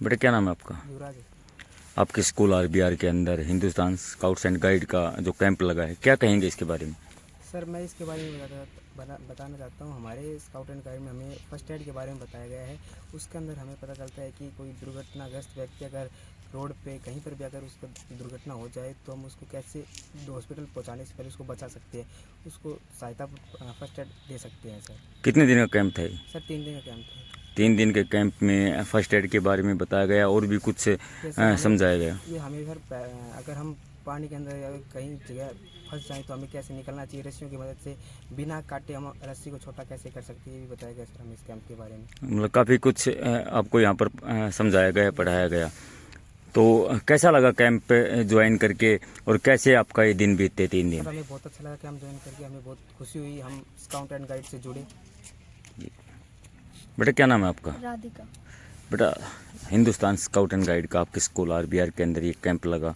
बेटा क्या नाम है आपका? युवराज है। आपके स्कूल आरबीआर के अंदर हिंदुस्तान स्काउट्स एंड गाइड का जो कैंप लगा है, क्या कहेंगे इसके बारे में? सर मैं इसके बारे में बताना चाहता हूँ। हमारे स्काउट एंड गाइड में हमें फर्स्ट एड के बारे में बताया गया है। उसके अंदर हमें पता चलता है कि कोई दुर्घटनाग्रस्त व्यक्ति अगर रोड पे कहीं पर भी अगर उसको दुर्घटना हो जाए तो हम उसको कैसे हॉस्पिटल पहुँचाने से पहले उसको बचा सकते हैं, उसको सहायता फर्स्ट एड दे सकते हैं। सर कितने दिन का कैंप था ये? सर 3 दिन का कैंप है। 3 दिन के कैंप में फर्स्ट एड के बारे में बताया गया और भी कुछ समझाया गया? ये हमें सर अगर हम पानी के अंदर या कहीं जगह फंस जाएं तो हमें कैसे निकलना चाहिए, रस्सियों की मदद से बिना काटे हम रस्सी को छोटा कैसे कर सकते हैं, ये भी बताया गया सर हमें इस कैंप के बारे में। मतलब काफ़ी कुछ आपको यहाँ पर समझाया गया, पढ़ाया गया। तो कैसा लगा कैंप ज्वाइन करके और कैसे आपका ये दिन बीतते 3 दिन? सर हमें बहुत अच्छा लगा कि हम ज्वाइन करके, हमें बहुत खुशी हुई, हम स्काउट एंड गाइड से जुड़े। बेटा क्या नाम है आपका? राधिका। बेटा हिंदुस्तान स्काउट एंड गाइड का आपके स्कूल आरबीआर के अंदर ये कैंप लगा,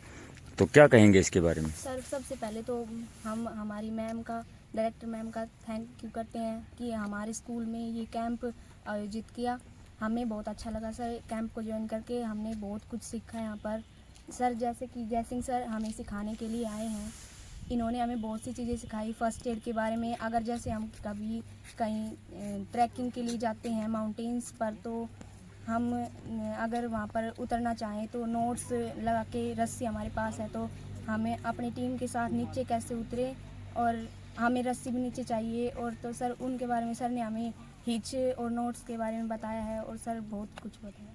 तो क्या कहेंगे इसके बारे में? सर सबसे पहले तो हम हमारी मैम का, डायरेक्टर मैम का थैंक यू करते हैं कि हमारे स्कूल में ये कैंप आयोजित किया। हमें बहुत अच्छा लगा सर कैंप को ज्वाइन करके, हमने बहुत कुछ सीखा यहाँ पर। सर जैसे कि जयसिंह सर हमें सिखाने के लिए आए हैं, इन्होंने हमें बहुत सी चीज़ें सिखाई फर्स्ट एड के बारे में। अगर जैसे हम कभी कहीं ट्रैकिंग के लिए जाते हैं माउंटेन्स पर, तो हम अगर वहाँ पर उतरना चाहें तो नोट्स लगा के रस्सी हमारे पास है, तो हमें अपनी टीम के साथ नीचे कैसे उतरे, और हमें रस्सी भी नीचे चाहिए। और तो सर उनके बारे में सर ने हमें हिच और नोट्स के बारे में बताया है, और सर बहुत कुछ बताया।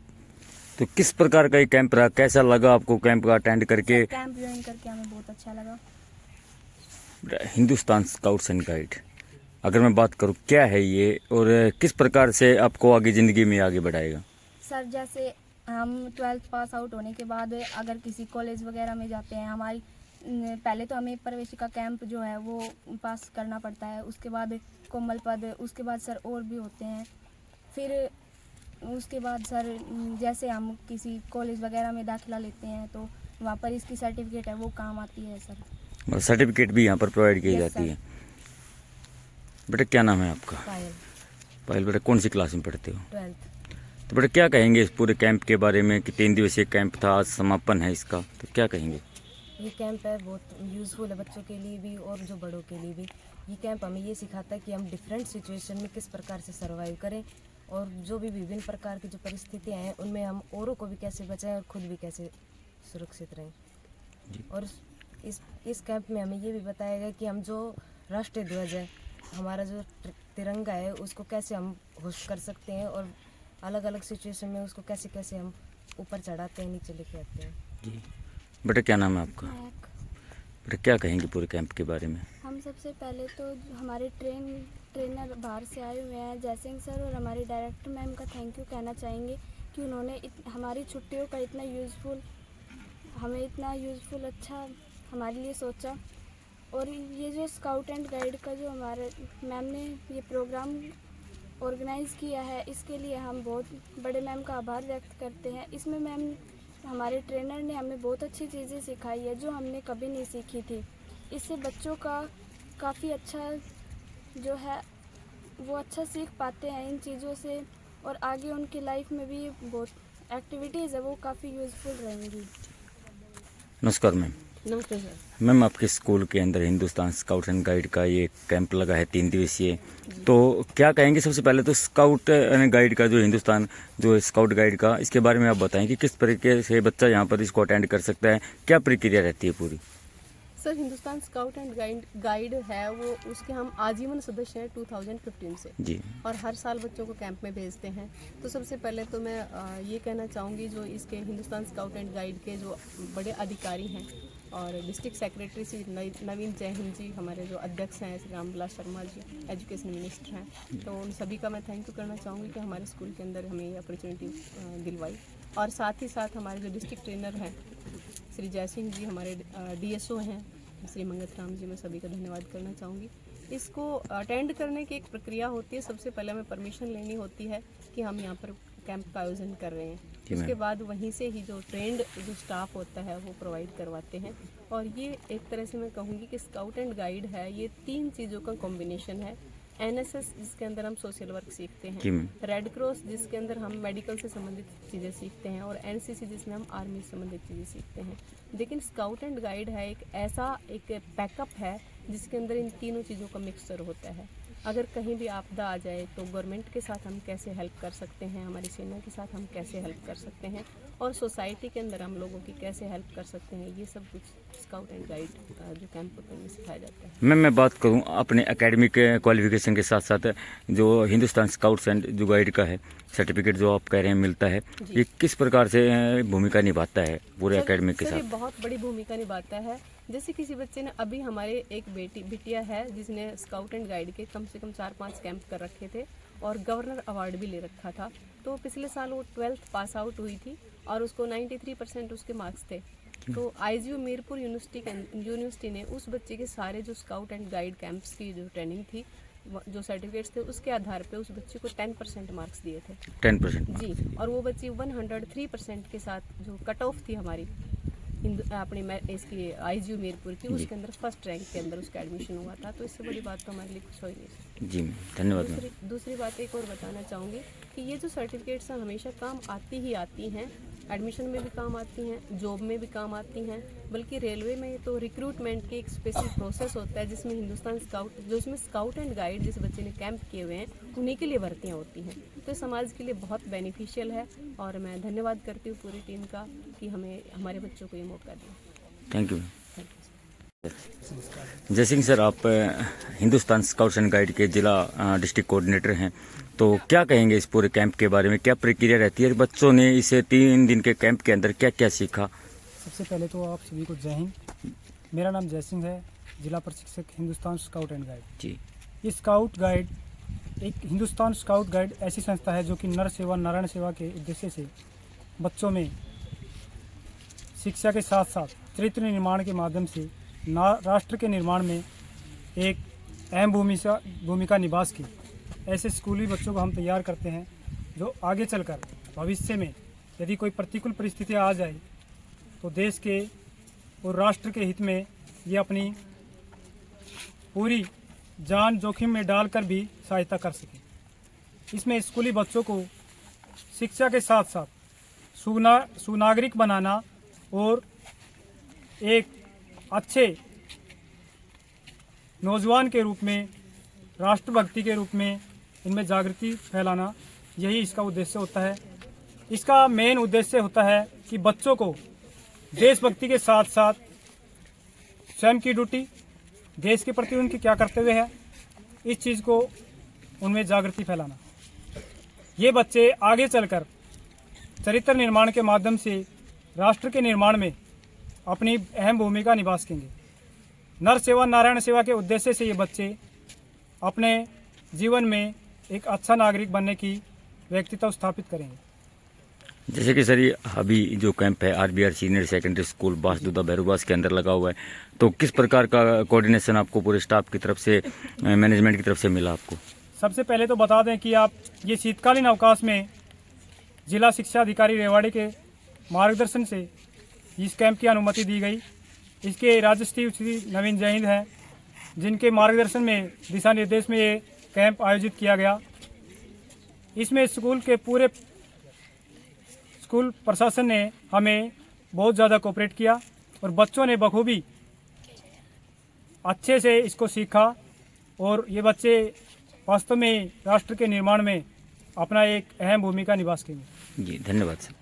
तो किस प्रकार का ये कैंप रहा, कैसा लगा आपको कैंप का अटेंड करके? कैंप ज्वाइन करके हमें बहुत अच्छा लगा। हिंदुस्तान स्काउट्स एंड गाइड, अगर मैं बात करूँ क्या है ये और किस प्रकार से आपको आगे ज़िंदगी में आगे बढ़ाएगा? सर जैसे हम 12th पास आउट होने के बाद अगर किसी कॉलेज वगैरह में जाते हैं, हमारी पहले तो हमें प्रवेशिका कैंप जो है वो पास करना पड़ता है, उसके बाद कोमल पद, उसके बाद सर और भी होते हैं। फिर उसके बाद सर जैसे हम किसी कॉलेज वगैरह में दाखिला लेते हैं तो वहाँ पर इसकी सर्टिफिकेट है वो काम आती है सर। सर्टिफिकेट भी यहाँ पर प्रोवाइड की Yes, जाती sir. है। बेटा क्या नाम है आपका? पायल। पायल बेटा कौन सी क्लास में पढ़ते हो? 12th। तो बेटा क्या कहेंगे इस पूरे कैंप के बारे में कि 3 दिवसीय कैंप था, आज समापन है इसका, तो क्या कहेंगे? ये कैंप है बहुत यूज़फुल है बच्चों के लिए भी और जो बड़ों के लिए भी। ये कैंप हमें ये सिखाता है कि हम डिफरेंट सिचुएशन में किस प्रकार से सर्वाइव करें, और जो भी विभिन्न प्रकार की जो परिस्थितियाँ हैं उनमें हम औरों को भी कैसे बचाएं और खुद भी कैसे सुरक्षित रहें। और इस कैंप में हमें ये भी बताया गया कि हम जो राष्ट्रीय ध्वज है, हमारा जो तिरंगा है, उसको कैसे हम होस्ट कर सकते हैं, और अलग अलग सिचुएशन में उसको कैसे कैसे हम ऊपर चढ़ाते हैं, नीचे लेके आते हैं। जी बेटा क्या नाम है आपका? नायक। बेटा क्या कहेंगे पूरे कैंप के बारे में? हम सबसे पहले तो हमारे ट्रेनर बाहर से आए हुए हैं जयसिंह सर और हमारी डायरेक्टर मैम का थैंक यू कहना चाहेंगे कि उन्होंने हमारी छुट्टियों का इतना यूज़फुल अच्छा हमारे लिए सोचा। और ये जो स्काउट एंड गाइड का जो हमारे मैम ने ये प्रोग्राम ऑर्गेनाइज़ किया है, इसके लिए हम बहुत बड़े मैम का आभार व्यक्त करते हैं। इसमें मैम हमारे ट्रेनर ने हमें बहुत अच्छी चीज़ें सिखाई है जो हमने कभी नहीं सीखी थी। इससे बच्चों का काफ़ी अच्छा जो है वो अच्छा सीख पाते हैं इन चीज़ों से, और आगे उनकी लाइफ में भी बहुत एक्टिविटीज़ है वो काफ़ी यूज़फुल रहेंगी। नमस्कार मैम। नमस्ते सर। मैम आपके स्कूल के अंदर हिंदुस्तान स्काउट एंड गाइड का ये कैंप लगा है 3 दिवसीय, तो क्या कहेंगे? सबसे पहले तो स्काउट एंड गाइड का जो स्काउट गाइड का, इसके बारे में आप बताएं कि किस तरीके से बच्चा यहाँ पर इसको अटेंड कर सकता है, क्या प्रक्रिया रहती है पूरी? Sir Hindustan scout and guide है वो, उसके हम आजीवन सदस्य हैं 2015 से जी, और हर साल बच्चों को कैंप में भेजते हैं। तो सबसे पहले तो मैं ये कहना चाहूँगी जो इसके हिंदुस्तान स्काउट एंड गाइड के जो बड़े अधिकारी हैं और डिस्ट्रिक्ट सेक्रेटरी श्री नवीन जय हिंद जी, हमारे जो अध्यक्ष हैं श्री रामविलास शर्मा जी, एजुकेशन मिनिस्टर हैं, तो उन सभी का मैं थैंक यू करना चाहूँगी कि हमारे स्कूल के अंदर हमें ये अपॉर्चुनिटी दिलवाई। और साथ ही साथ हमारे जो डिस्ट्रिक्ट ट्रेनर हैं श्री जयसिंह जी, हमारे DSO हैं श्री मंगत राम जी, मैं सभी का धन्यवाद करना चाहूँगी। इसको अटेंड करने की एक प्रक्रिया होती है, सबसे पहले हमें परमिशन लेनी होती है कि हम यहाँ पर कैंप का आयोजन कर रहे हैं। उसके बाद वहीं से ही जो ट्रेंड जो स्टाफ होता है वो प्रोवाइड करवाते हैं। और ये एक तरह से मैं कहूँगी कि स्काउट एंड गाइड है, ये 3 चीज़ों का कॉम्बिनेशन है। NSS जिसके अंदर हम सोशल वर्क सीखते जी हैं, मैम। रेड क्रॉस जिसके अंदर हम मेडिकल से संबंधित चीज़ें सीखते हैं, और NCC जिसमें हम आर्मी से संबंधित चीज़ें सीखते हैं। लेकिन स्काउट एंड गाइड है एक ऐसा एक बैकअप है जिसके अंदर इन तीनों चीज़ों का मिक्सचर होता है। अगर कहीं भी आपदा आ जाए तो गवर्नमेंट के साथ हम कैसे हेल्प कर सकते हैं, हमारी सेना के साथ हम कैसे हेल्प कर सकते हैं, और सोसाइटी के अंदर हम लोगों की कैसे हेल्प कर सकते हैं, ये सब कुछ स्काउट एंड गाइड जो कैंप होते हैं में सिखाया जाता है। मैम मैं बात करूं अपने एकेडमिक क्वालिफिकेशन के साथ साथ जो हिंदुस्तान स्काउट्स एंड जो गाइड का है सर्टिफिकेट जो आप कह रहे हैं मिलता है, ये किस प्रकार से भूमिका निभाता है पूरे एकेडमिक के सर, ये साथ? बहुत बड़ी भूमिका निभाता है। जैसे किसी बच्चे ने अभी हमारे एक बिटिया है जिसने स्काउट एंड गाइड के कम से कम 4-5 कैंप कर रखे थे और गवर्नर अवार्ड भी ले रखा था। तो पिछले साल वो 12th पास आउट हुई थी और उसको 93% उसके मार्क्स थे। तो IGU मीरपुर यूनिवर्सिटी ने उस बच्चे के सारे जो स्काउट एंड गाइड कैंप्स की जो ट्रेनिंग थी, जो सर्टिफिकेट्स थे, उसके आधार पे उस बच्चे को 10% मार्क्स दिए थे 10%? जी। और वो बच्ची 103% के साथ जो कट ऑफ थी हमारी अपनी इसकी IGU मीरपुर की, उसके अंदर फर्स्ट रैंक के अंदर उसका एडमिशन हुआ था। तो इससे बड़ी बात तो हमारे लिए कुछ हो ही नहीं। जी मैम, धन्यवाद मैम। दूसरी बात एक और बताना चाहूँगी कि ये जो सर्टिफिकेट्स हैं हमेशा काम आती ही आती हैं, एडमिशन में भी काम आती हैं, जॉब में भी काम आती हैं। बल्कि रेलवे में तो रिक्रूटमेंट की एक स्पेशल प्रोसेस होता है जिसमें हिंदुस्तान स्काउट जो इसमें स्काउट एंड गाइड जिस बच्चे ने कैंप किए हुए हैं उन्हीं के लिए भर्तियाँ होती हैं। तो समाज के लिए बहुत बेनिफिशियल है और मैं धन्यवाद करती हूँ पूरी टीम का कि हमें हमारे बच्चों को ये मौका दिया। Thank you ma'am. जय सिंह सर, आप हिंदुस्तान स्काउट्स एंड गाइड के जिला डिस्ट्रिक्ट कोऑर्डिनेटर हैं, तो क्या कहेंगे इस पूरे कैंप के बारे में? क्या प्रक्रिया रहती है? बच्चों ने इसे 3 दिन के कैंप के अंदर क्या क्या सीखा? सबसे पहले तो आप सभी को जय हिंद। मेरा नाम जय सिंह है, जिला प्रशिक्षक हिंदुस्तान स्काउट एंड गाइड। जी। ये स्काउट गाइड एक हिंदुस्तान स्काउट गाइड ऐसी संस्था है जो कि नर सेवा नारायण सेवा के उद्देश्य से बच्चों में शिक्षा के साथ साथ चरित्र निर्माण के माध्यम से राष्ट्र के निर्माण में एक अहम भूमिका निभा सके ऐसे स्कूली बच्चों को हम तैयार करते हैं, जो आगे चलकर भविष्य में यदि कोई प्रतिकूल परिस्थितियाँ आ जाए तो देश के और राष्ट्र के हित में ये अपनी पूरी जान जोखिम में डालकर भी सहायता कर सके। इसमें स्कूली बच्चों को शिक्षा के साथ साथ सुनागरिक बनाना और एक अच्छे नौजवान के रूप में, राष्ट्रभक्ति के रूप में इनमें जागृति फैलाना, यही इसका उद्देश्य होता है। इसका मेन उद्देश्य होता है कि बच्चों को देशभक्ति के साथ साथ स्वयं की ड्यूटी, देश के प्रति उनकी क्या कर्तव्य है, इस चीज़ को उनमें जागृति फैलाना। ये बच्चे आगे चलकर चरित्र निर्माण के माध्यम से राष्ट्र के निर्माण में अपनी अहम भूमिका निभा सकेंगे। नर सेवा नारायण सेवा के उद्देश्य से ये बच्चे अपने जीवन में एक अच्छा नागरिक बनने की व्यक्तित्व स्थापित करेंगे। जैसे कि सर ये अभी जो कैंप है RBR सीनियर सेकेंडरी स्कूल बासदुदा भैरूबास के अंदर लगा हुआ है, तो किस प्रकार का कोऑर्डिनेशन आपको पूरे स्टाफ की तरफ से, मैनेजमेंट की तरफ से मिला आपको? सबसे पहले तो बता दें कि आप ये शीतकालीन अवकाश में जिला शिक्षा अधिकारी रेवाड़ी के मार्गदर्शन से इस कैंप की अनुमति दी गई। इसके राजश्री श्री नवीन जय हिंद हैं, जिनके मार्गदर्शन में, दिशा निर्देश में ये कैंप आयोजित किया गया। इसमें स्कूल के पूरे स्कूल प्रशासन ने हमें बहुत ज़्यादा कोऑपरेट किया और बच्चों ने बखूबी अच्छे से इसको सीखा और ये बच्चे वास्तव में राष्ट्र के निर्माण में अपना एक अहम भूमिका निभा सकेंगे। जी, धन्यवाद सर।